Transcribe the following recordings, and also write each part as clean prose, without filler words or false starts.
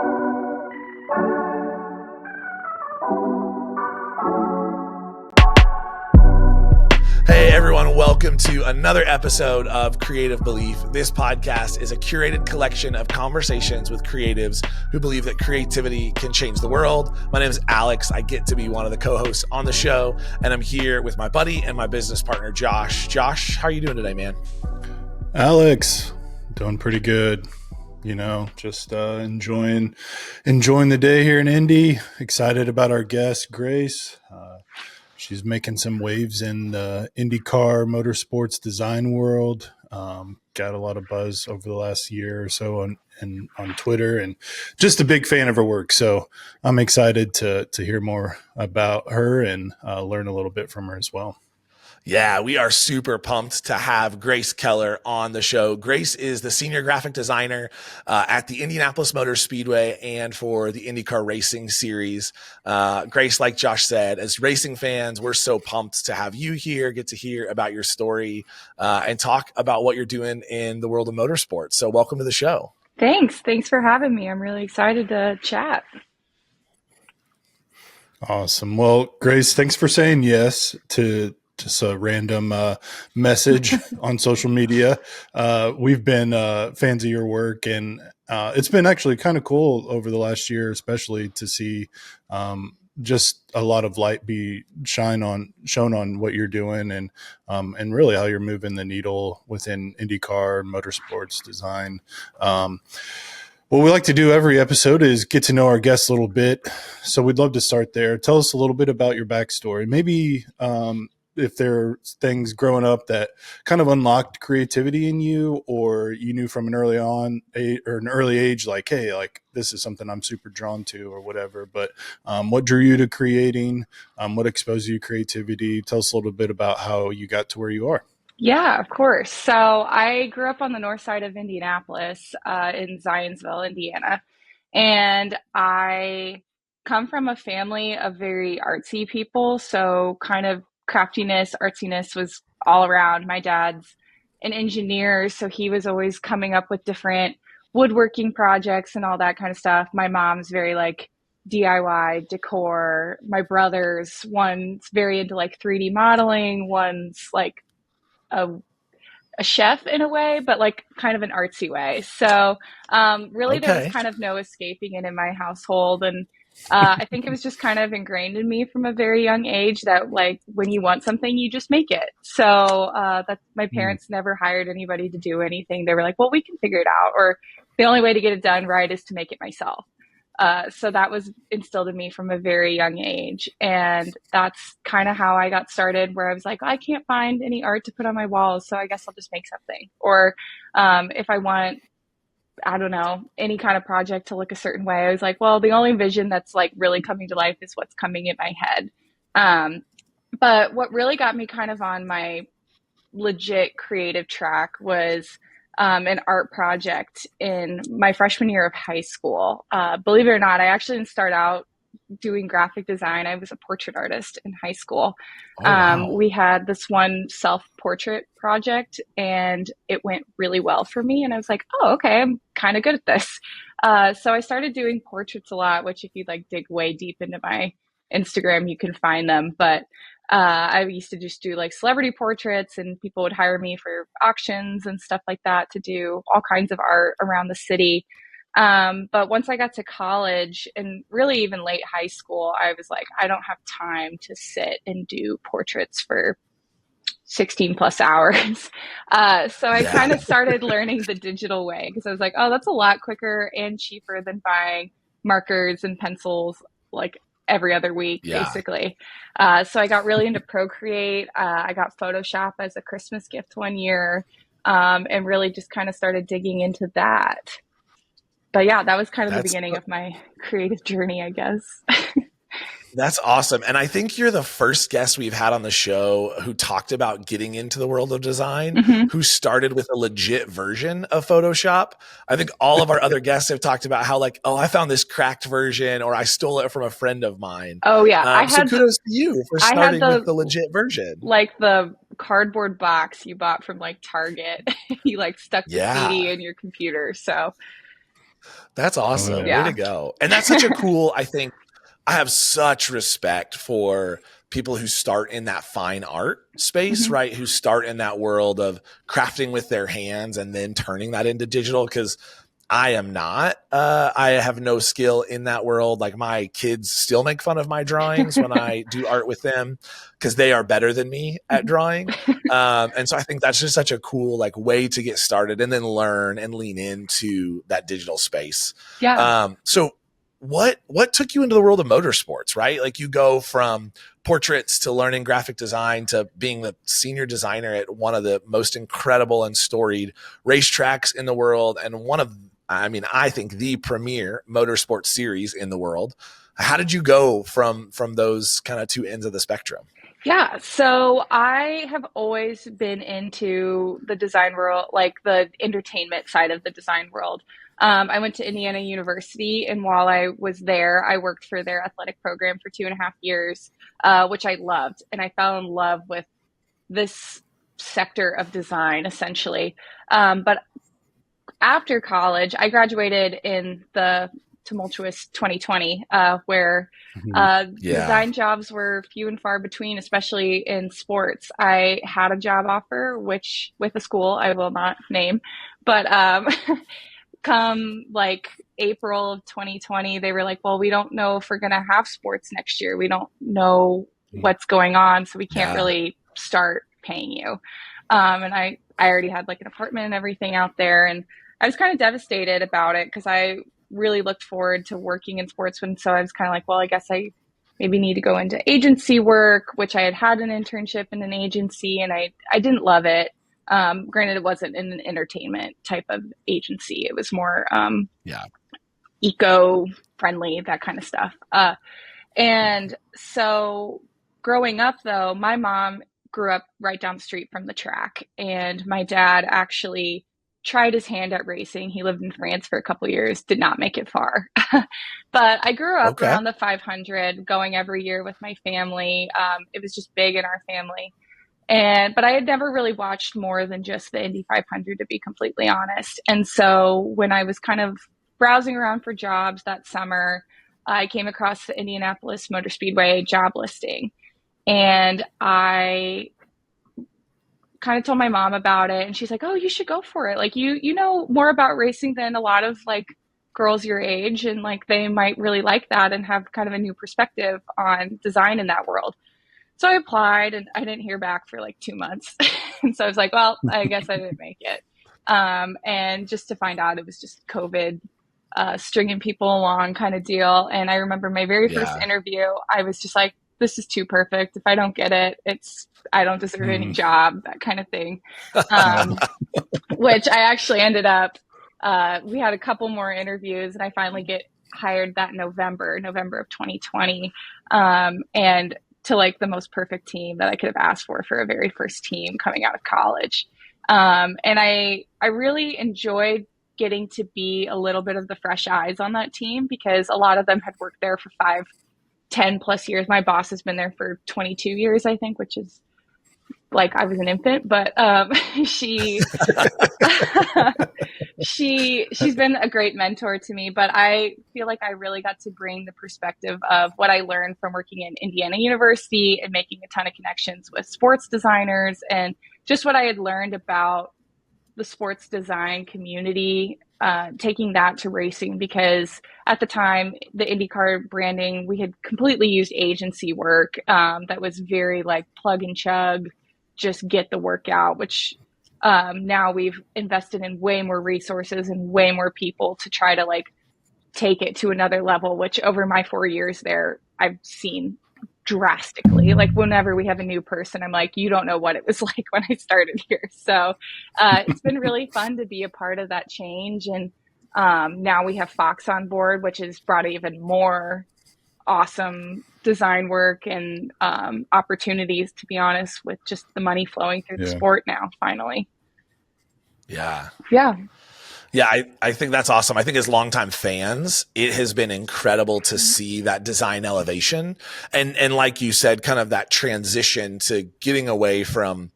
Hey everyone, welcome to another episode of Creative Belief. This podcast is a curated collection of conversations with creatives who believe that creativity can change the world. My name is Alex. I get to be one of the co-hosts on the show, and I'm here with my buddy and my business partner, Josh. Josh, how are you doing today, man? Alex, doing pretty good. You know, just enjoying the day here in Indy. Excited about our guest, Grace. She's making some waves in the IndyCar motorsports design world. Got a lot of buzz over the last year or so on Twitter, and just a big fan of her work. So I'm excited to hear more about her and learn a little bit from her as well. Yeah, we are super pumped to have Grace Keller on the show. Grace is the senior graphic designer at the Indianapolis Motor Speedway and for the IndyCar Racing Series. Grace, like Josh said, as racing fans, we're so pumped to have you here, get to hear about your story, and talk about what you're doing in the world of motorsports. So welcome to the show. Thanks for having me. I'm really excited to chat. Awesome. Well, Grace, thanks for saying yes to just a random message on social media. We've been fans of your work, and it's been actually kind of cool over the last year, especially to see just a lot of light be shown on what you're doing, and really how you're moving the needle within IndyCar motorsports design. What we like to do every episode is get to know our guests a little bit. So we'd love to start there. Tell us a little bit about your backstory. Maybe if there are things growing up that kind of unlocked creativity in you, or you knew from an early age, like, hey, like this is something I'm super drawn to or whatever. But what drew you to creating? What exposed you to creativity? Tell us a little bit about how you got to where you are. Yeah, of course. So I grew up on the north side of Indianapolis, in Zionsville, Indiana. And I come from a family of very artsy people. So kind of craftiness, artsiness was all around. My dad's an engineer, so he was always coming up with different woodworking projects and all that kind of stuff. My mom's very like DIY decor. My brother's, one's very into like 3D modeling, one's like a chef in a way, but like kind of an artsy way. So really there was kind of no escaping it in my household. And I think it was just kind of ingrained in me from a very young age that like when you want something, you just make it. So that my parents never hired anybody to do anything. They were like, well, we can figure it out. Or the only way to get it done right is to make it myself. So that was instilled in me from a very young age. And that's kind of how I got started, where I was like, I can't find any art to put on my walls, so I guess I'll just make something. Or if I want, I don't know, any kind of project to look a certain way, I was like, well, the only vision that's like really coming to life is what's coming in my head. But what really got me kind of on my legit creative track was an art project in my freshman year of high school. Believe it or not, I actually didn't start out doing graphic design. I was a portrait artist in high school. Oh, wow. We had this one self-portrait project, and it went really well for me. And I was like, oh, okay, I'm kind of good at this. So I started doing portraits a lot, which if you like dig way deep into my Instagram, you can find them. But I used to just do like celebrity portraits, and people would hire me for auctions and stuff like that to do all kinds of art around the city. But once I got to college, and really even late high school, I was like, I don't have time to sit and do portraits for 16 plus hours. So I kind of started learning the digital way, because I was like, oh, that's a lot quicker and cheaper than buying markers and pencils like every other week, basically. So I got really into Procreate. I got Photoshop as a Christmas gift one year, and really just kind of started digging into that. But yeah, that was kind of the beginning of my creative journey, I guess. That's awesome. And I think you're the first guest we've had on the show who talked about getting into the world of design, who started with a legit version of Photoshop. I think all of our other guests have talked about how like, oh, I found this cracked version, or I stole it from a friend of mine. Oh yeah. So kudos to you for starting with the legit version. Like the cardboard box you bought from like Target. You like stuck the CD in your computer. So That's awesome. Way Yeah. to go. And that's such a cool, I think, I have such respect for people who start in that fine art space, Mhm. right? Who start in that world of crafting with their hands and then turning that into digital. Cause I am not, I have no skill in that world. Like my kids still make fun of my drawings when I do art with them because they are better than me at drawing. And so I think that's just such a cool like way to get started and then learn and lean into that digital space. Yeah. So what took you into the world of motorsports, right? Like you go from portraits to learning graphic design to being the senior designer at one of the most incredible and storied racetracks in the world and one of, I mean, I think the premier motorsport series in the world. How did you go from those kind of two ends of the spectrum? Yeah, so I have always been into the design world, like the entertainment side of the design world. I went to Indiana University, and while I was there, I worked for their athletic program for 2.5 years, which I loved. And I fell in love with this sector of design, essentially. But after college, I graduated in the tumultuous 2020, where Yeah. design jobs were few and far between, especially in sports. I had a job offer, which with a school I will not name, but come like April of 2020, they were like, well, we don't know if we're going to have sports next year. We don't know what's going on, so we can't Yeah. really start paying you. And I already had like an apartment and everything out there. And I was kind of devastated about it because I really looked forward to working in sports. And so I was kind of like, well, I guess I maybe need to go into agency work, which I had an internship in an agency and I didn't love it. Granted, it wasn't in an entertainment type of agency. It was more Yeah. eco-friendly, that kind of stuff. And so growing up, though, my mom grew up right down the street from the track. And my dad actually tried his hand at racing. He lived in France for a couple of years, did not make it far. But I grew up Okay. around the 500, going every year with my family. It was just big in our family. But I had never really watched more than just the Indy 500, to be completely honest. And so when I was kind of browsing around for jobs that summer, I came across the Indianapolis Motor Speedway job listing. And I kind of told my mom about it, and she's like, "Oh, you should go for it. Like you know more about racing than a lot of like girls your age, and like they might really like that and have kind of a new perspective on design in that world." So I applied and I didn't hear back for like 2 months. And so I was like, well, I guess I didn't make it. And just to find out, it was just COVID, stringing people along kind of deal. And I remember my very first Yeah. interview, I was just like, this is too perfect. If I don't get it, I don't deserve any job, that kind of thing. Which I actually ended up, we had a couple more interviews and I finally get hired that November of 2020. And to like the most perfect team that I could have asked for a very first team coming out of college. And I really enjoyed getting to be a little bit of the fresh eyes on that team because a lot of them had worked there for 5, 10+ years. My boss has been there for 22 years, I think, which is like I was an infant, but she's been a great mentor to me. But I feel like I really got to bring the perspective of what I learned from working in Indiana University and making a ton of connections with sports designers and just what I had learned about the sports design community, taking that to racing because at the time the IndyCar branding, we had completely used agency work that was very like plug and chug, just get the work out, which now we've invested in way more resources and way more people to try to like take it to another level, which over my 4 years there, I've seen drastically. Like whenever we have a new person, I'm like, you don't know what it was like when I started here. So it's been really fun to be a part of that change. And now we have Fox on board, which has brought even more awesome design work and opportunities, to be honest, with just the money flowing through the sport now, finally. Yeah. Yeah. Yeah, I think that's awesome. I think as longtime fans, it has been incredible to see that design elevation and like you said, kind of that transition to getting away from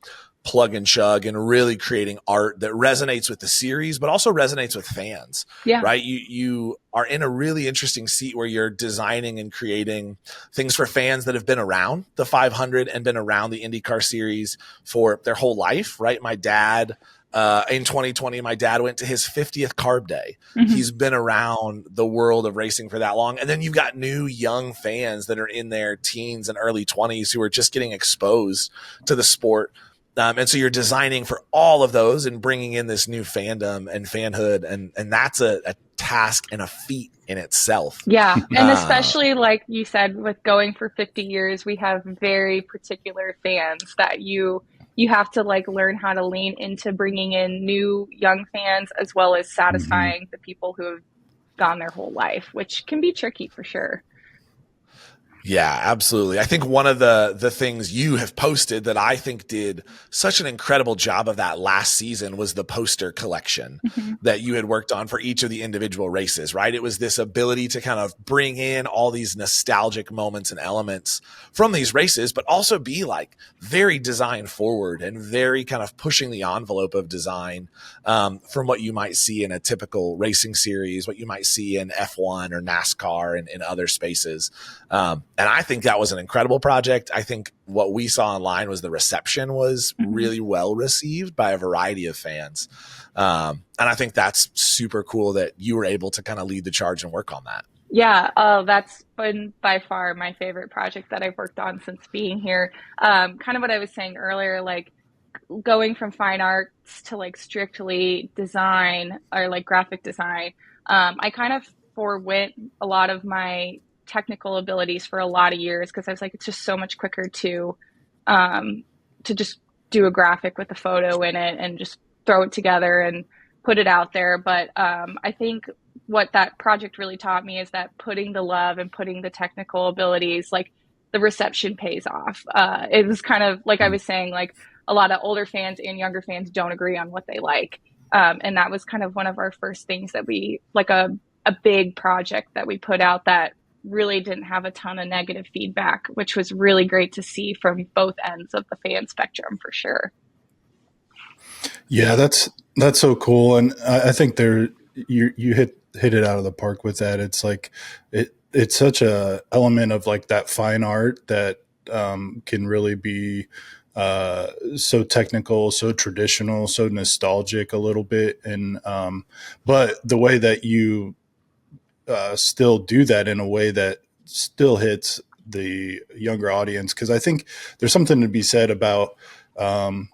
plug and chug and really creating art that resonates with the series, but also resonates with fans. Yeah. Right. You are in a really interesting seat where you're designing and creating things for fans that have been around the 500 and been around the IndyCar series for their whole life. Right. My dad, in 2020, my dad went to his 50th carb day. Mm-hmm. He's been around the world of racing for that long. And then you've got new young fans that are in their teens and early 20s who are just getting exposed to the sport. And so you're designing for all of those and bringing in this new fandom and fanhood. And that's a task and a feat in itself. Yeah. And especially like you said, with going for 50 years, we have very particular fans that you have to like learn how to lean into bringing in new young fans, as well as satisfying the people who have gone their whole life, which can be tricky for sure. Yeah, absolutely. I think one of the things you have posted that I think did such an incredible job of that last season was the poster collection that you had worked on for each of the individual races, right? It was this ability to kind of bring in all these nostalgic moments and elements from these races, but also be like very design forward and very kind of pushing the envelope of design from what you might see in a typical racing series, what you might see in F1 or NASCAR and in other spaces. And I think that was an incredible project. I think what we saw online was the reception was really well received by a variety of fans. And I think that's super cool that you were able to kind of lead the charge and work on that. Yeah, that's been by far my favorite project that I've worked on since being here. Kind of what I was saying earlier, like going from fine arts to like strictly design or like graphic design. I kind of forwent a lot of my technical abilities for a lot of years because I was like, it's just so much quicker to just do a graphic with a photo in it and just throw it together and put it out there. But I think what that project really taught me is that putting the love and putting the technical abilities, like the reception pays off. It was kind of like I was saying, like a lot of older fans and younger fans don't agree on what they like. And that was kind of one of our first things that we, like a big project that we put out that really didn't have a ton of negative feedback, which was really great to see from both ends of the fan spectrum for sure. Yeah, that's so cool. And I think you hit it out of the park with that. It's like, it's such a element of like that fine art that can really be so technical, so traditional, so nostalgic a little bit. And but the way that you still do that in a way that still hits the younger audience, because I think there's something to be said about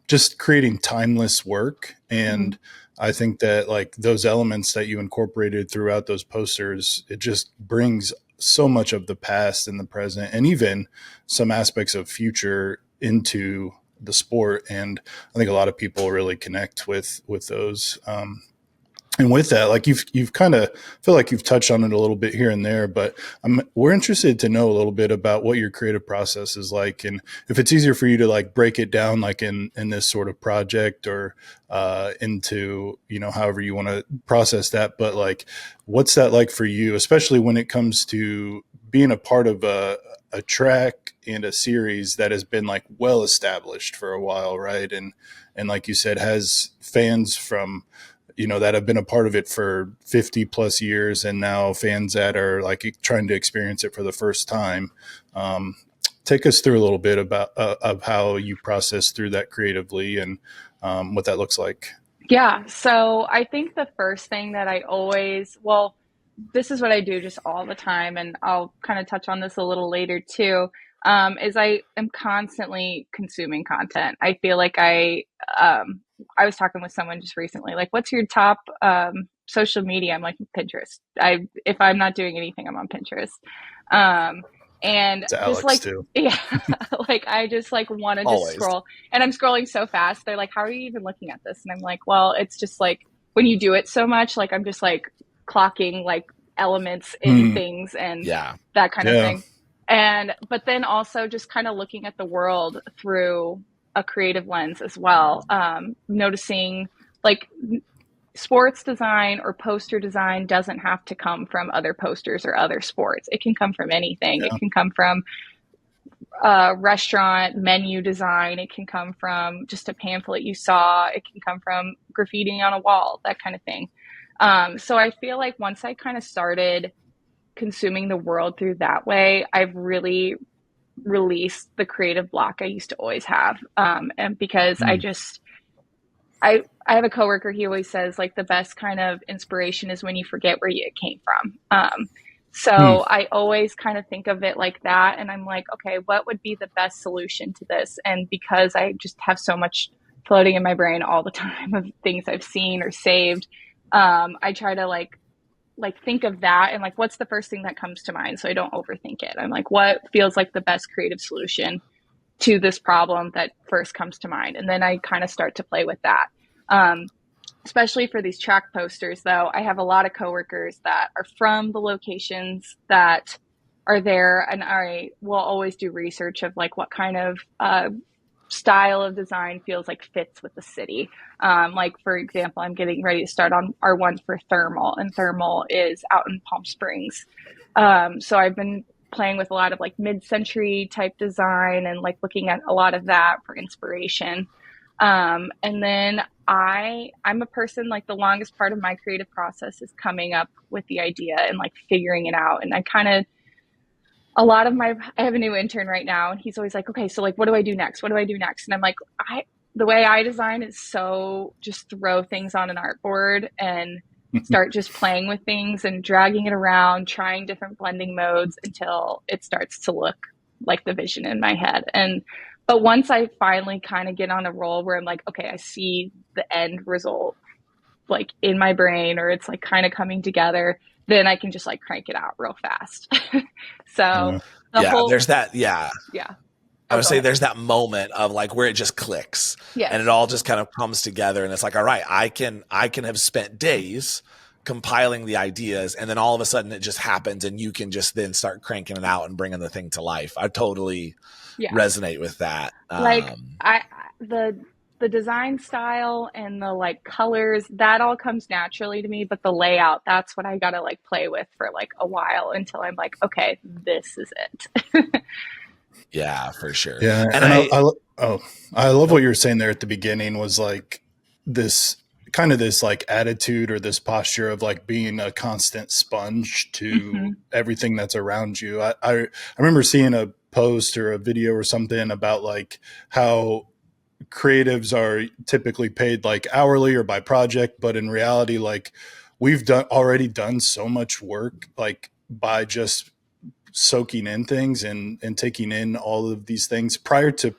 just creating timeless work. And I think that like those elements that you incorporated throughout those posters, it just brings so much of the past and the present and even some aspects of future into the sport. And I think a lot of people really connect with those. And with that, like you've kind of feel like you've touched on it a little bit here and there, but we're interested to know a little bit about what your creative process is like, and if it's easier for you to like break it down, like in this sort of project or into, you know, however you want to process that. But like, what's that like for you, especially when it comes to being a part of a track and a series that has been like well established for a while, right? And like you said, has fans from, you know, that have been a part of it for 50 plus years, and now fans that are like trying to experience it for the first time. Take us through a little bit about of how you process through that creatively and what that looks like. Yeah. So I think the first thing that this is what I do just all the time, and I'll kind of touch on this a little later too, is I am constantly consuming content. I feel like I was talking with someone just recently, like, what's your top social media? I'm like, Pinterest. If I'm not doing anything, I'm on Pinterest. And It's just Alex like, too. yeah, like I just like want to just scroll, and I'm scrolling so fast. They're like, how are you even looking at this? And I'm like, well, it's just like when you do it so much, like I'm just like clocking like elements in things and that kind of thing. But then also just kind of looking at the world through a creative lens as well. Noticing like sports design or poster design doesn't have to come from other posters or other sports. It can come from anything. It can come from restaurant menu design. It can come from just a pamphlet you saw. It can come from graffiti on a wall, that kind of thing. So I feel like once I kind of started consuming the world through that way, I've really released the creative block I used to always have. And because Mm. I have a coworker, he always says like the best kind of inspiration is when you forget where you came from. Mm. So I always kind of think of it like that. And I'm like, okay, what would be the best solution to this? And because I just have so much floating in my brain all the time of things I've seen or saved, I try to like think of that and like what's the first thing that comes to mind so I don't overthink it. I'm like, what feels like the best creative solution to this problem that first comes to mind? And then I kind of start to play with that. Um, Especially for these track posters, though, I have a lot of coworkers that are from the locations that are there, and I will always do research of like what kind of style of design feels like fits with the city. Like for example, I'm getting ready to start on our one for Thermal, and Thermal is out in Palm Springs. So I've been playing with a lot of like mid-century type design and like looking at a lot of that for inspiration. And then I'm a person like the longest part of my creative process is coming up with the idea and like figuring it out. And I kind of a lot of my I have a new intern right now and he's always like, okay, so like what do I do next? What do I do next? And I'm like, I the way I design is so just throw things on an artboard and start just playing with things and dragging it around, trying different blending modes until it starts to look like the vision in my head. And but once I finally kind of get on a roll where I'm like, okay, I see the end result like in my brain or it's like kind of coming together, then I can just like crank it out real fast. So the Yeah, whole there's that. Yeah. yeah. I Oh, would go say ahead. there's that moment of like where it just clicks and it Yes. all just kind of comes together and it's like, all right, I can have spent days compiling the ideas and then all of a sudden it just happens and you can just then start cranking it out and bringing the thing to life. I totally Yeah. resonate with that. Like the design style and the like colors that all comes naturally to me, but the layout, that's what I gotta like play with for like a while until I'm like, okay, this is it. Yeah, for sure. Yeah, And and I love nope. what you were saying there at the beginning was like this kind of this like attitude or this posture of like being a constant sponge to Hmm. everything that's around you. I remember seeing a post or a video or something about like how creatives are typically paid like hourly or by project, but in reality, like we've already done so much work like by just soaking in things and taking in all of these things prior to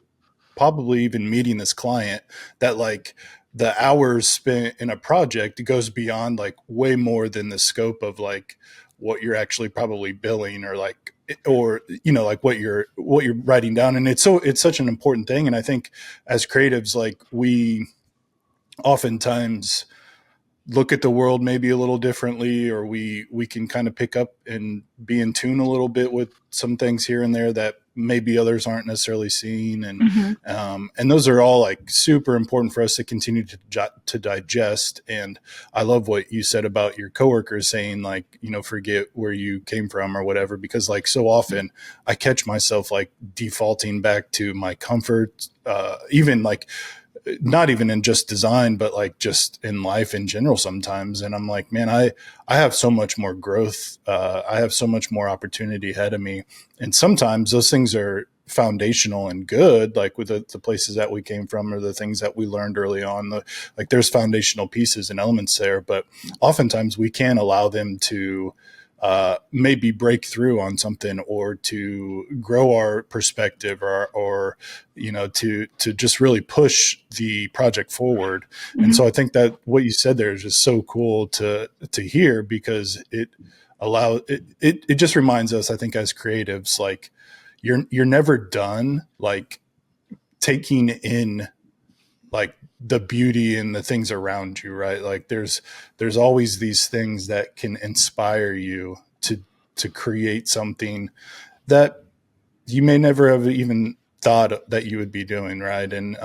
probably even meeting this client that like the hours spent in a project goes beyond like way more than the scope of like what you're actually probably billing or like or you know like what you're writing down. And it's such an important thing. And I think as creatives like we oftentimes look at the world maybe a little differently, or we can kind of pick up and be in tune a little bit with some things here and there that maybe others aren't necessarily seeing. Hmm. And those are all like super important for us to continue to digest. And I love what you said about your coworkers saying like, you know, forget where you came from or whatever, because like so often I catch myself like defaulting back to my comfort, even like not even in just design, but like just in life in general sometimes. And I'm like, man, I have so much more growth. I have so much more opportunity ahead of me. And sometimes those things are foundational and good, like with the places that we came from or the things that we learned early on, like there's foundational pieces and elements there, but oftentimes we can allow them to maybe break through on something or to grow our perspective or you know to just really push the project forward. And Hmm. so I think that what you said there is just so cool to hear, because it just reminds us, I think, as creatives, like you're never done like taking in like the beauty and the things around you, right? Like there's always these things that can inspire you to create something that you may never have even thought that you would be doing, right? And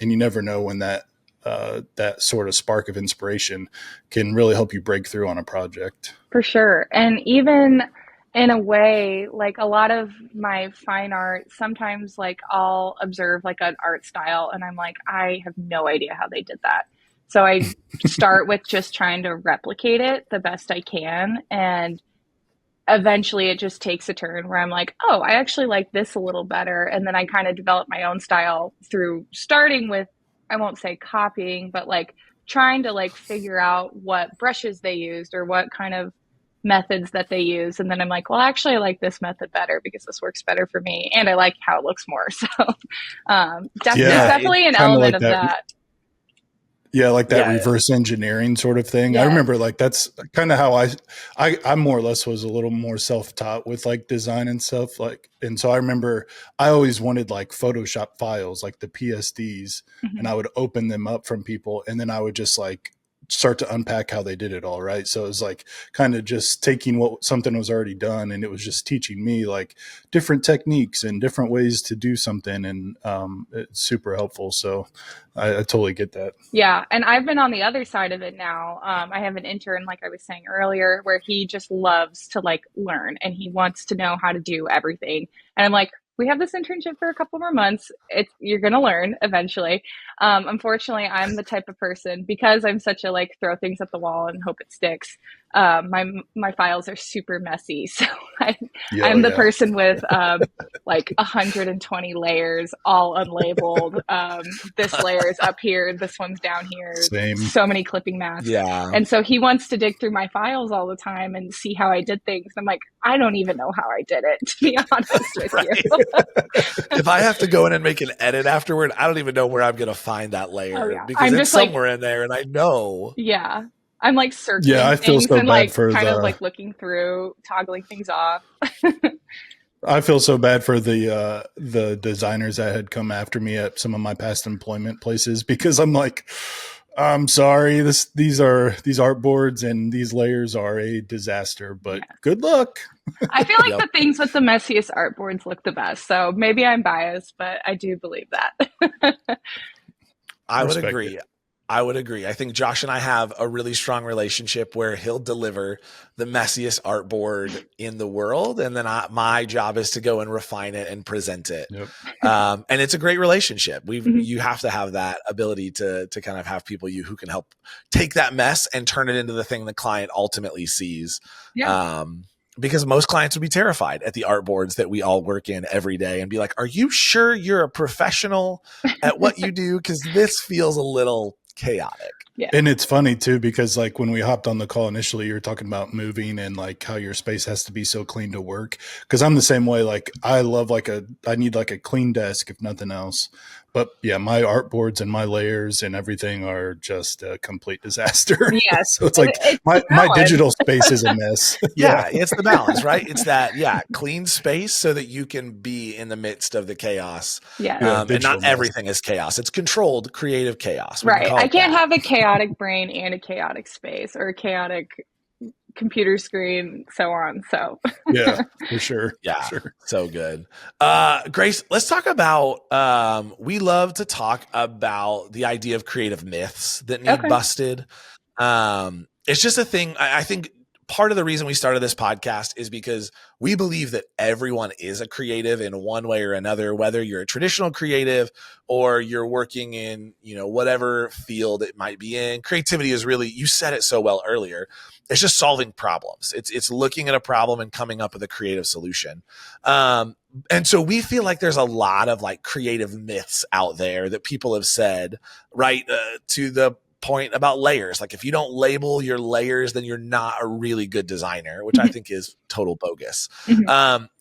you never know when that sort of spark of inspiration can really help you break through on a project. For sure. And even in a way, like a lot of my fine art, sometimes like I'll observe like an art style and I'm like, I have no idea how they did that. So I start with just trying to replicate it the best I can. And eventually it just takes a turn where I'm like, oh, I actually like this a little better. And then I kind of develop my own style through starting with, I won't say copying, but like trying to like figure out what brushes they used or what kind of methods that they use. And then I'm like, well, actually, I like this method better because this works better for me. And I like how it looks more. So there's Yeah, definitely an kind of element like of that. that. Yeah, like that Yeah. reverse engineering sort of thing. I Yes. remember like that's kind of how I more or less was a little more self-taught with like design and stuff. Like, and so I remember I always wanted like Photoshop files, like the PSDs, and I would open them up from people, and then I would just like start to unpack how they did it all. Right. So it was like kind of just taking what something was already done, and it was just teaching me like different techniques and different ways to do something. And it's super helpful. So I totally get that. Yeah, and I've been on the other side of it now. I have an intern, like I was saying earlier, where he just loves to like learn and he wants to know how to do everything. And I'm like, we have this internship for a couple more months. You're gonna learn eventually. Unfortunately, I'm the type of person because I'm such a like throw things at the wall and hope it sticks. My files are super messy, so I'm the Yeah. person with like 120 layers, all unlabeled. This layer is up here, this one's down here. Same. So many clipping maps. Yeah. And so he wants to dig through my files all the time and see how I did things. I'm like, I don't even know how I did it, to be honest with you. If I have to go in and make an edit afterward, I don't even know where I'm going to find that layer Oh, yeah. because I'm it's just like, somewhere in there and I know. yeah. I'm like circling Yeah, I feel things so and bad like for kind of the like looking through, toggling things off. I feel so bad for the designers that had come after me at some of my past employment places because I'm like, I'm sorry, these artboards and these layers are a disaster, but Yeah. good luck. I feel like Yep. the things with the messiest artboards look the best. So maybe I'm biased, but I do believe that. I would Respect agree. it. I would agree. I think Josh and I have a really strong relationship where he'll deliver the messiest artboard in the world. And then my job is to go and refine it and present it. Yep. And it's a great relationship. Mhm. You have to have that ability to kind of have people who can help take that mess and turn it into the thing the client ultimately sees. Yeah. Because most clients would be terrified at the artboards that we all work in every day and be like, are you sure you're a professional at what you do? Because this feels a little chaotic. Yeah. And it's funny too, because like when we hopped on the call initially, you were talking about moving and like how your space has to be so clean to work. Cause I'm the same way. Like I love I need like a clean desk, if nothing else. But yeah, my artboards and my layers and everything are just a complete disaster. Yes. So it's like It's my balance. digital space is a mess. Yeah, it's the balance, right? It's that, clean space so that you can be in the midst of the chaos. Yes. Yeah, And digital not mess. everything is chaos. It's controlled, creative chaos. We can Right. call I it can't that. have a chaotic brain and a chaotic space or a chaotic computer screen, so on. So Yeah, for sure. Yeah, For sure. so good. Grace, let's talk about, we love to talk about the idea of creative myths that need Okay. busted. It's just a thing. I think part of the reason we started this podcast is because we believe that everyone is a creative in one way or another, whether you're a traditional creative or you're working in, whatever field it might be in. Creativity is really, you said it so well earlier. It's just solving problems. It's looking at a problem and coming up with a creative solution. And so we feel like there's a lot of like creative myths out there that people have said, right? To the point about layers. Like if you don't label your layers, then you're not a really good designer, which I think is total bogus.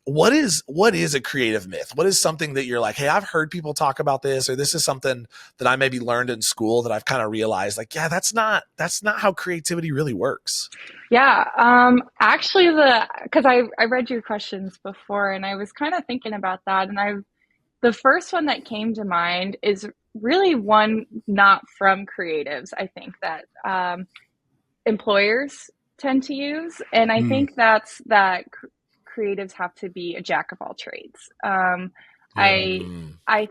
What is a creative myth? What is something that you're like, hey, I've heard people talk about this, or this is something that I maybe learned in school that I've kind of realized like, yeah, that's not how creativity really works. Yeah. Actually because I read your questions before and I was kind of thinking about that. And the first one that came to mind is really one not from creatives, I think that employers tend to use. And I think that's that creatives have to be a jack of all trades. I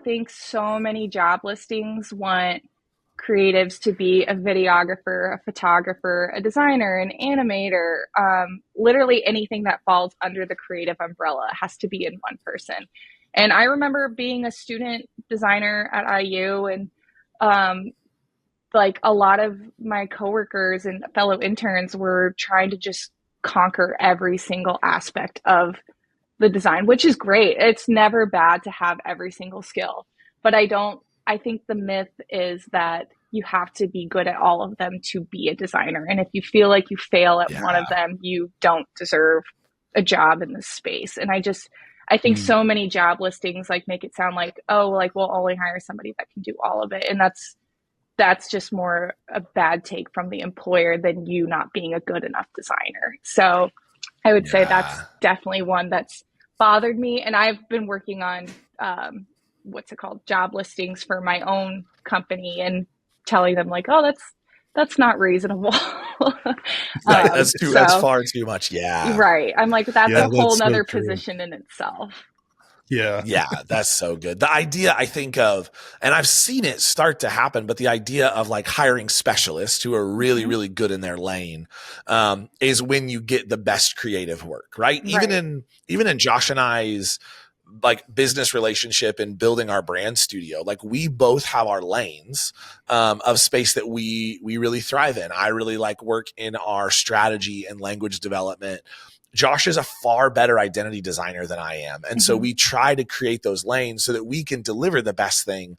think so many job listings want creatives to be a videographer, a photographer, a designer, an animator. Literally anything that falls under the creative umbrella has to be in one person. And I remember being a student designer at IU, and like a lot of my coworkers and fellow interns were trying to just conquer every single aspect of the design, which is great. It's never bad to have every single skill, but I think the myth is that you have to be good at all of them to be a designer. And if you feel like you fail at one of them, you don't deserve a job in this space. And I think so many job listings like make it sound like, oh, like we'll only hire somebody that can do all of it. And that's just more a bad take from the employer than you not being a good enough designer. So I would say that's definitely one that's bothered me. And I've been working on job listings for my own company and telling them like, oh, that's not reasonable. Right. That's far too much. Yeah. Right. I'm like, that's a whole nother position in itself. Yeah. Yeah, that's so good. The idea I think of, and I've seen it start to happen, but the idea of like hiring specialists who are really, really good in their lane, is when you get the best creative work, right? Even in Josh and I's like business relationship and building our brand studio, like we both have our lanes of space that we really thrive in. I really like work in our strategy and language development. Josh is a far better identity designer than I am. And so we try to create those lanes so that we can deliver the best thing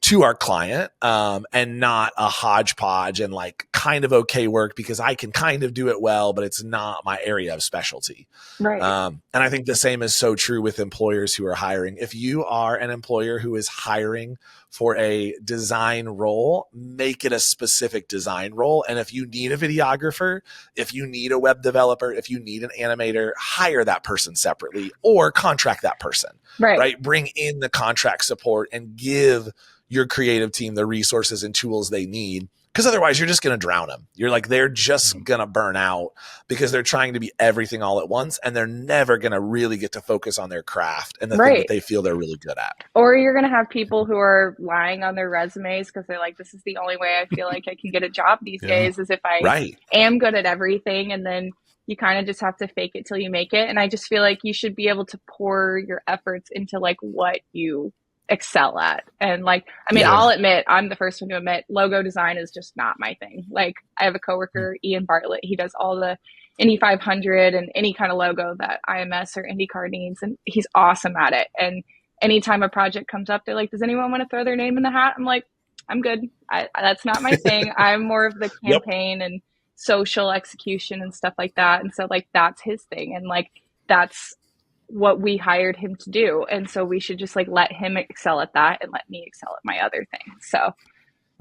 to our client, and not a hodgepodge and like kind of okay work because I can kind of do it well, but it's not my area of specialty. Right. And I think the same is so true with employers who are hiring. If you are an employer who is hiring for a design role, make it a specific design role. And if you need a videographer, if you need a web developer, if you need an animator, hire that person separately or contract that person, right? Bring in the contract support and give your creative team the resources and tools they need. Because otherwise you're just going to drown them. You're like, they're just going to burn out because they're trying to be everything all at once. And they're never going to really get to focus on their craft and the thing that they feel they're really good at. Or you're going to have people who are lying on their resumes because they're like, this is the only way I feel like I can get a job these days is if I am good at everything. And then you kind of just have to fake it till you make it. And I just feel like you should be able to pour your efforts into like what you excel at. And like, I mean, I'll admit, I'm the first one to admit logo design is just not my thing. Like I have a coworker, Ian Bartlett, he does all the Indy 500 and any kind of logo that IMS or IndyCar needs. And he's awesome at it. And anytime a project comes up, they're like, does anyone want to throw their name in the hat? I'm like, I'm good. That's not my thing. I'm more of the campaign and social execution and stuff like that. And so like, that's his thing. And like, that's what we hired him to do. And so we should just like let him excel at that and let me excel at my other thing. So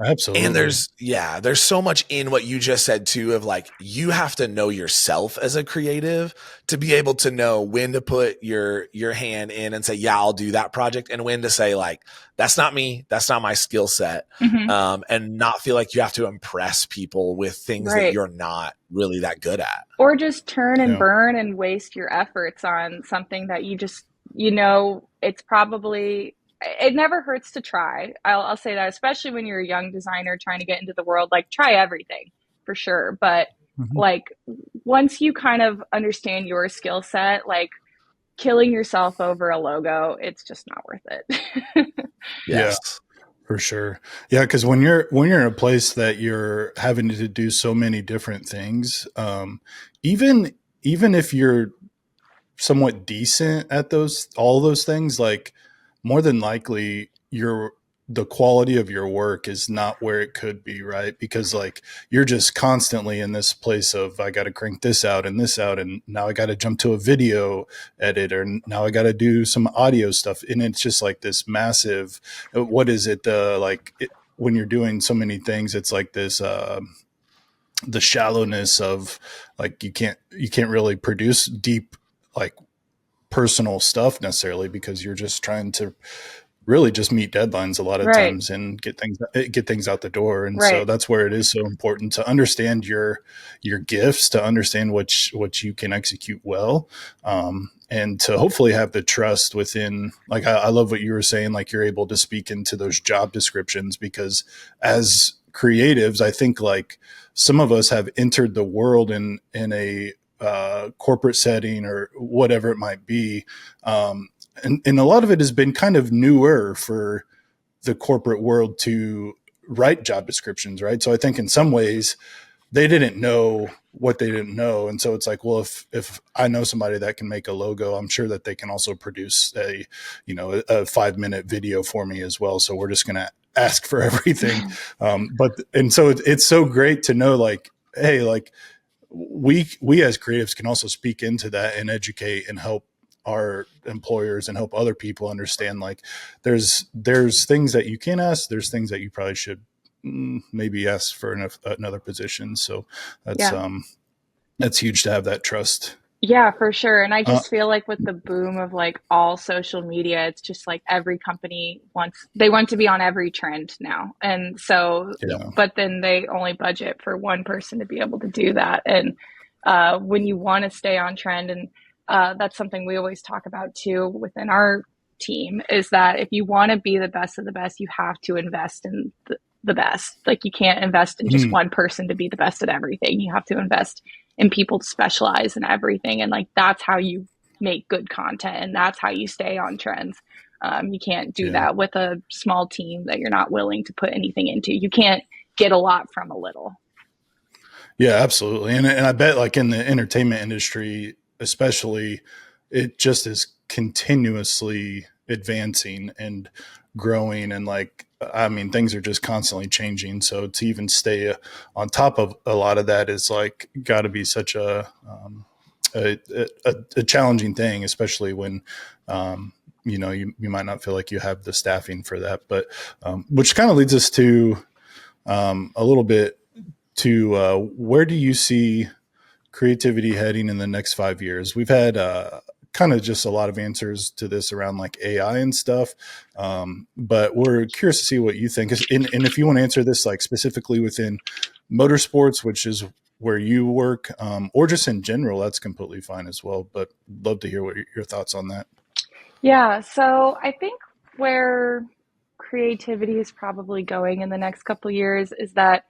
absolutely. And there's so much in what you just said too, of like, you have to know yourself as a creative to be able to know when to put your hand in and say, yeah, I'll do that project. And when to say like, that's not me, that's not my skill set. And not feel like you have to impress people with things that you're not really that good at. Or just turn and burn and waste your efforts on something that you just, it's probably, it never hurts to try. I'll say that, especially when you're a young designer trying to get into the world, like try everything for sure. But like once you kind of understand your skill set, like killing yourself over a logo, it's just not worth it. Yeah, for sure. Yeah. Cause when you're in a place that you're having to do so many different things, even if you're somewhat decent at all those things, like more than likely the quality of your work is not where it could be, right? Because like you're just constantly in this place of I got to crank this out and now I got to jump to a video edit, or now I got to do some audio stuff, and it's just like this massive. What is it? When you're doing so many things, it's like this. The shallowness of like you can't really produce deep like personal stuff necessarily because you're just trying to really just meet deadlines a lot of Right. times and get things out the door. And so Right. that's where it is so important to understand your gifts, to understand what you can execute well, and to hopefully have the trust within, like, I love what you were saying, like you're able to speak into those job descriptions, because as creatives, I think like some of us have entered the world in a corporate setting or whatever it might be. And a lot of it has been kind of newer for the corporate world to write job descriptions, right? So I think in some ways they didn't know what they didn't know. And so it's like, well, if I know somebody that can make a logo, I'm sure that they can also produce a 5-minute video for me as well. So we're just going to ask for everything. And so it's so great to know, like, hey, like we as creatives can also speak into that and educate and help our employers and help other people understand, like there's things that you can ask, there's things that you probably should maybe ask for another position. So Yeah. that's huge to have that trust. Yeah, for sure. And I Uh, just feel like with the boom of like all social media, it's just like every company they want to be on every trend now. And so, yeah. but then they only budget for one person to be able to do that. And when you want to stay on trend, and that's something we always talk about too within our team, is that if you want to be the best of the best, you have to invest in the best. Like you can't invest in just one person to be the best at everything. You have to invest in people to specialize in everything. And like, that's how you make good content, and that's how you stay on trends. You can't do that with a small team that you're not willing to put anything into. You can't get a lot from a little. Yeah, absolutely. And I bet like in the entertainment industry, especially, it just is continuously advancing and growing. And like, I mean, things are just constantly changing. So to even stay on top of a lot of that is like, got to be such a challenging thing, especially when, you might not feel like you have the staffing for that, but, which kind of leads us to, a little bit to, where do you see creativity heading in the next 5 years? We've had kind of just a lot of answers to this around like AI and stuff, but we're curious to see what you think. And if you want to answer this like specifically within motorsports, which is where you work, or just in general, that's completely fine as well. But love to hear what your thoughts on that. Yeah. So I think where creativity is probably going in the next couple of years is that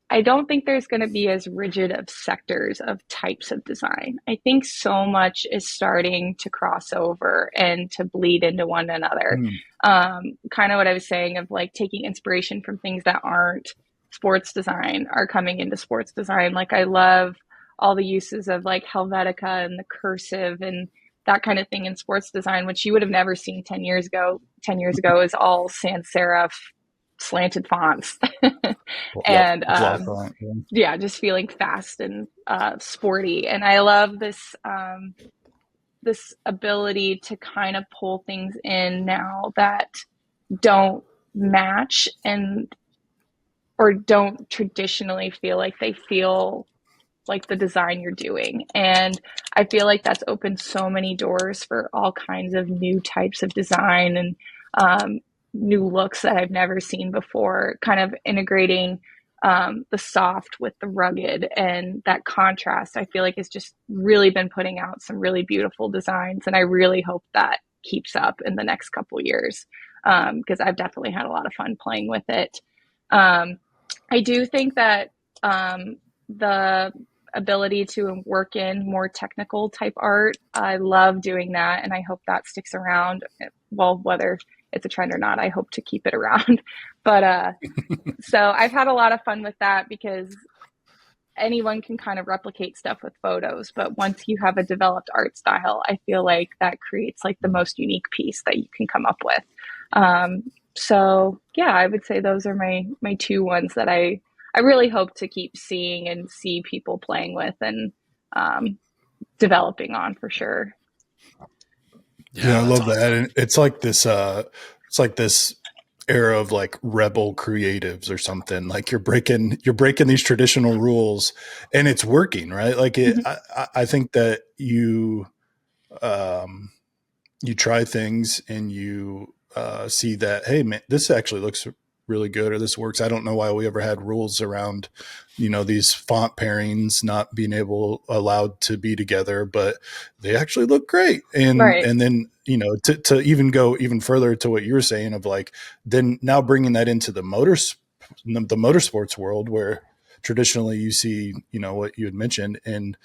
I don't think there's going to be as rigid of sectors of types of design. I think so much is starting to cross over and to bleed into one another. Kind of what I was saying of like taking inspiration from things that aren't sports design are coming into sports design. Like I love all the uses of like Helvetica and the cursive and that kind of thing in sports design, which you would have never seen 10 years ago. 10 years ago is all sans serif slanted fonts. Yep. And Love that. Yeah. yeah, just feeling fast and sporty. And I love this ability to kind of pull things in now that don't match and or don't traditionally feel like they feel like the design you're doing. And I feel like that's opened so many doors for all kinds of new types of design and new looks that I've never seen before, kind of integrating the soft with the rugged, and that contrast I feel like has just really been putting out some really beautiful designs. And I really hope that keeps up in the next couple years, because I've definitely had a lot of fun playing with it. I do think that the ability to work in more technical type art, I love doing that, and I hope that sticks around. Well, whether it's a trend or not, I hope to keep it around. But so I've had a lot of fun with that, because anyone can kind of replicate stuff with photos, but once you have a developed art style, I feel like that creates like the most unique piece that you can come up with. So yeah, I would say those are my two ones that I really hope to keep seeing and see people playing with and developing on for sure. Yeah, I love awesome. that. And it's like this era of like rebel creatives or something. Like you're breaking these traditional rules and it's working, right? Like I think that you try things and you see that, hey man, this actually looks really good, or this works. I don't know why we ever had rules around, these font pairings not being allowed to be together, but they actually look great. Right. And then, to even go even further to what you were saying of like, then now bringing that into the motorsports world where traditionally you see, what you had mentioned, and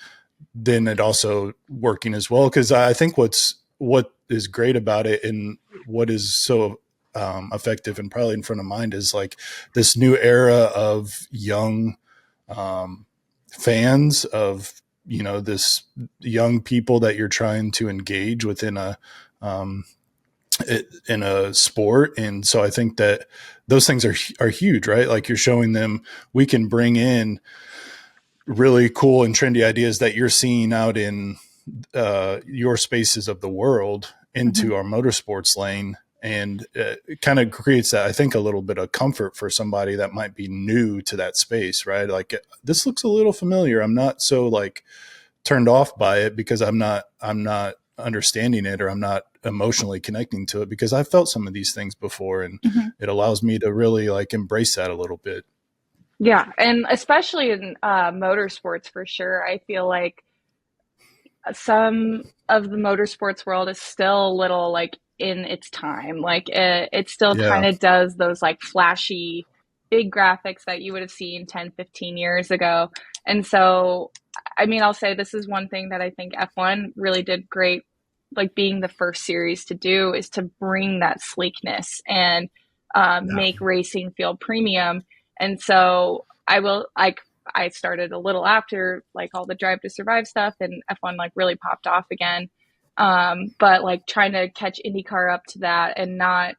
then it also working as well. Cause I think what is great about it and what is so effective and probably in front of mind is like this new era of young fans of, this young people that you're trying to engage within in a sport. And so I think that those things are huge, right? Like you're showing them, we can bring in really cool and trendy ideas that you're seeing out in your spaces of the world into our motorsports lane. And it kind of creates that, I think, a little bit of comfort for somebody that might be new to that space, right? Like this looks a little familiar. I'm not so like turned off by it because I'm not understanding it, or I'm not emotionally connecting to it because I've felt some of these things before, and it allows me to really like embrace that a little bit. Yeah, and especially in motorsports for sure. I feel like some of the motorsports world is still a little like in its time. Like it still kind Yeah. of does those like flashy big graphics that you would have seen 10, 15 years ago. And so, I mean, I'll say this is one thing that I think F1 really did great, like being the first series to do, is to bring that sleekness and make racing feel premium. And so I started a little after like all the Drive to Survive stuff, and F1 like really popped off again. But like trying to catch IndyCar up to that and not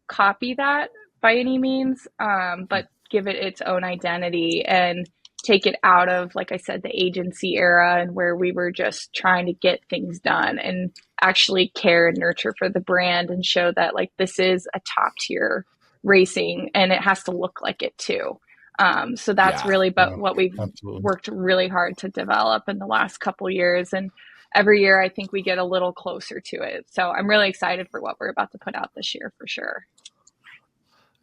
copy that by any means, but give it its own identity and take it out of, like I said, the agency era and where we were just trying to get things done and actually care and nurture for the brand and show that like this is a top tier racing and it has to look like it too. So that's Yeah. really but what we've Absolutely. worked really hard to develop in the last couple years. And every year I think we get a little closer to it. So I'm really excited for what we're about to put out this year for sure.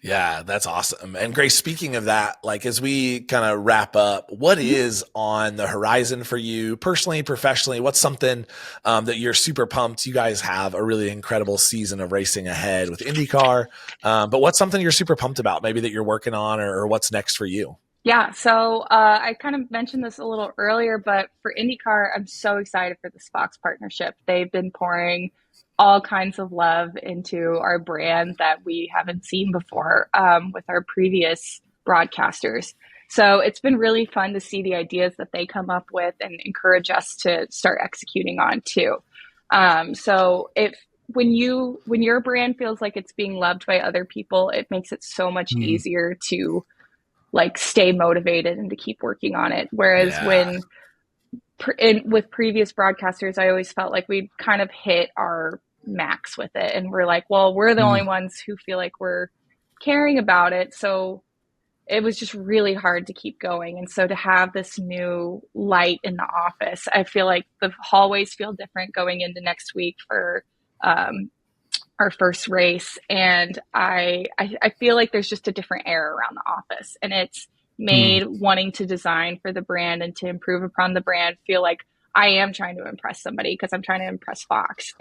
Yeah, that's awesome. And Grace, speaking of that, like as we kind of wrap up, what is on the horizon for you personally, professionally? What's something that you're super pumped? You guys have a really incredible season of racing ahead with IndyCar. But what's something you're super pumped about, maybe that you're working on, or what's next for you? Yeah, so I kind of mentioned this a little earlier, but for IndyCar, I'm so excited for this Fox partnership. They've been pouring all kinds of love into our brand that we haven't seen before with our previous broadcasters. So it's been really fun to see the ideas that they come up with and encourage us to start executing on too. So if when your brand feels like it's being loved by other people, it makes it so much easier to like stay motivated and to keep working on it. Whereas Yeah. with previous broadcasters, I always felt like we'd kind of hit our max with it. And we're like, well, we're the only ones who feel like we're caring about it. So it was just really hard to keep going. And so to have this new light in the office, I feel like the hallways feel different going into next week for our first race. And I feel like there's just a different air around the office, and it's made wanting to design for the brand and to improve upon the brand feel like I am trying to impress somebody because I'm trying to impress Fox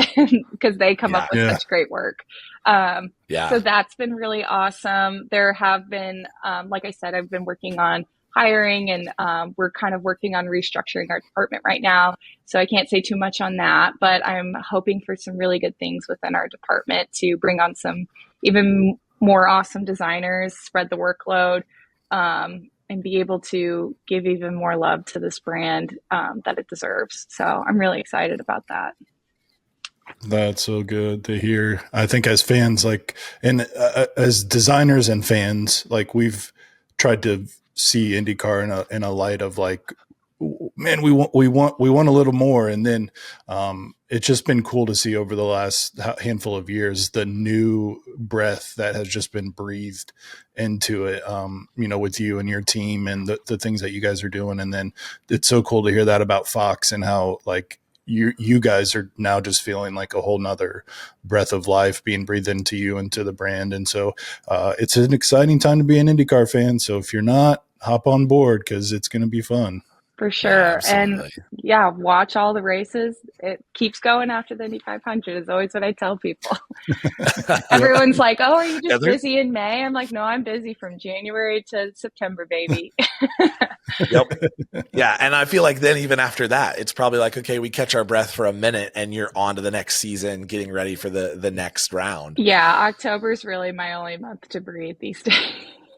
because they come up Yeah. with Yeah. such great work. Yeah. So that's been really awesome. There have been, like I said, I've been working on hiring, and we're kind of working on restructuring our department right now. So I can't say too much on that, but I'm hoping for some really good things within our department to bring on some even more awesome designers, spread the workload, and be able to give even more love to this brand that it deserves. So I'm really excited about that. That's so good to hear. I think as fans, like, and as designers and fans, like we've tried to see IndyCar in a light of like, man, we want a little more. And then it's just been cool to see over the last handful of years the new breath that has just been breathed into it. With you and your team and the things that you guys are doing. And then it's so cool to hear that about Fox and how like you guys are now just feeling like a whole nother breath of life being breathed into you and to the brand. And so it's an exciting time to be an IndyCar fan. So if you're not, hop on board because it's going to be fun. For sure. Yeah, and watch all the races. It keeps going after the Indy 500 is always what I tell people. Everyone's like, oh, are you just busy in May? I'm like, no, I'm busy from January to September, baby. Yep. Yeah. And I feel like then even after that, it's probably like, okay, we catch our breath for a minute and you're on to the next season, getting ready for the next round. Yeah. October is really my only month to breathe these days.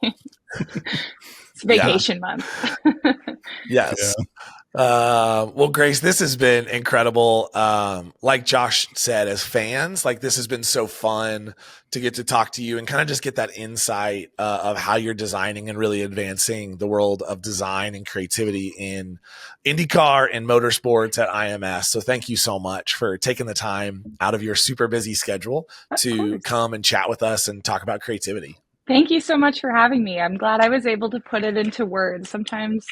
It's vacation month. Yes. Yeah. Well, Grace, this has been incredible. Like Josh said, as fans, like this has been so fun to get to talk to you and kind of just get that insight of how you're designing and really advancing the world of design and creativity in IndyCar and motorsports at IMS. So thank you so much for taking the time out of your super busy schedule to come and chat with us and talk about creativity. Thank you so much for having me. I'm glad I was able to put it into words. Sometimes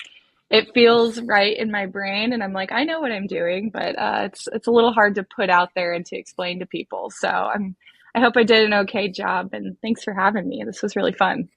it feels right in my brain and I'm like, I know what I'm doing, but it's a little hard to put out there and to explain to people. So I hope I did an okay job, and thanks for having me. This was really fun.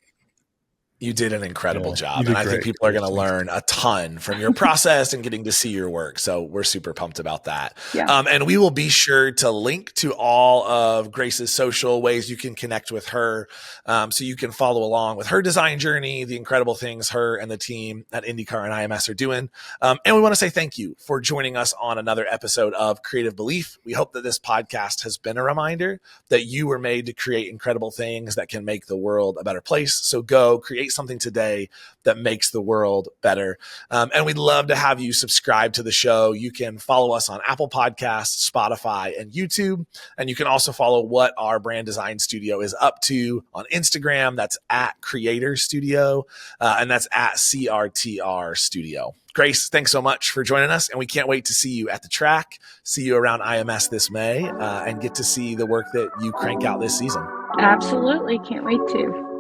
You did an incredible job. And I think people are going to learn a ton from your process and getting to see your work. So we're super pumped about that. Yeah. And we will be sure to link to all of Grace's social ways you can connect with her. So you can follow along with her design journey, the incredible things her and the team at IndyCar and IMS are doing. And we want to say thank you for joining us on another episode of Creative Belief. We hope that this podcast has been a reminder that you were made to create incredible things that can make the world a better place. So go create something today that makes the world better. And we'd love to have you subscribe to the show. You can follow us on Apple Podcasts, Spotify, and YouTube. And you can also follow what our brand design studio is up to on Instagram. That's at Creator Studio. And that's at CRTR Studio. Grace, thanks so much for joining us. And we can't wait to see you at the track, see you around IMS this May, and get to see the work that you crank out this season. Absolutely. Can't wait to.